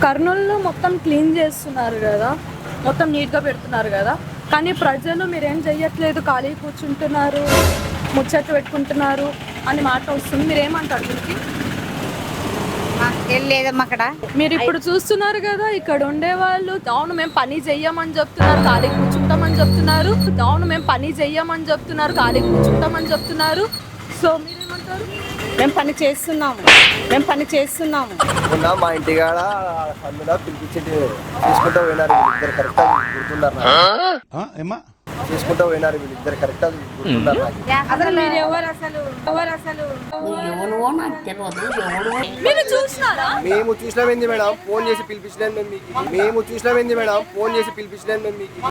కర్నూలులో మొత్తం క్లీన్ చేస్తున్నారు కదా, మొత్తం నీట్గా పెడుతున్నారు కదా, కానీ ప్రజలు మీరేం చెయ్యట్లేదు, ఖాళీ కూర్చుంటున్నారు, ముచ్చట్లు పెట్టుకుంటున్నారు అని మాట వస్తుంది. మీరేమంటారు దీనికి? లేదమ్మా అక్కడ మీరు ఇప్పుడు చూస్తున్నారు కదా, ఇక్కడ ఉండే వాళ్ళు అవును మేము పని చెయ్యమని చెప్తున్నారు, ఖాళీ కూర్చుంటామని చెప్తున్నారు, అవును మేము పని చెయ్యమని చెప్తున్నారు, ఖాళీ కూర్చుంటామని చెప్తున్నారు. సో మీరేమంటారు? మేము పని చేస్తున్నాము. మొన్న మా ఇంటికాడ సందులో పిలిపించి తీసుకుంటూ పోయినారు వీళ్ళిద్దరు కరెక్ట్ గుర్తున్నారు తీసుకుంటూ పోయినారు వీళ్ళిద్దరు కరెక్ట్ గుర్తున్నారు అసలు మీరు ఎవరు అసలు మీరు చూసినారా? మేము చూసినామేంది మేడం ఫోన్ చేసి పిలిపించలేదు మేము మీకు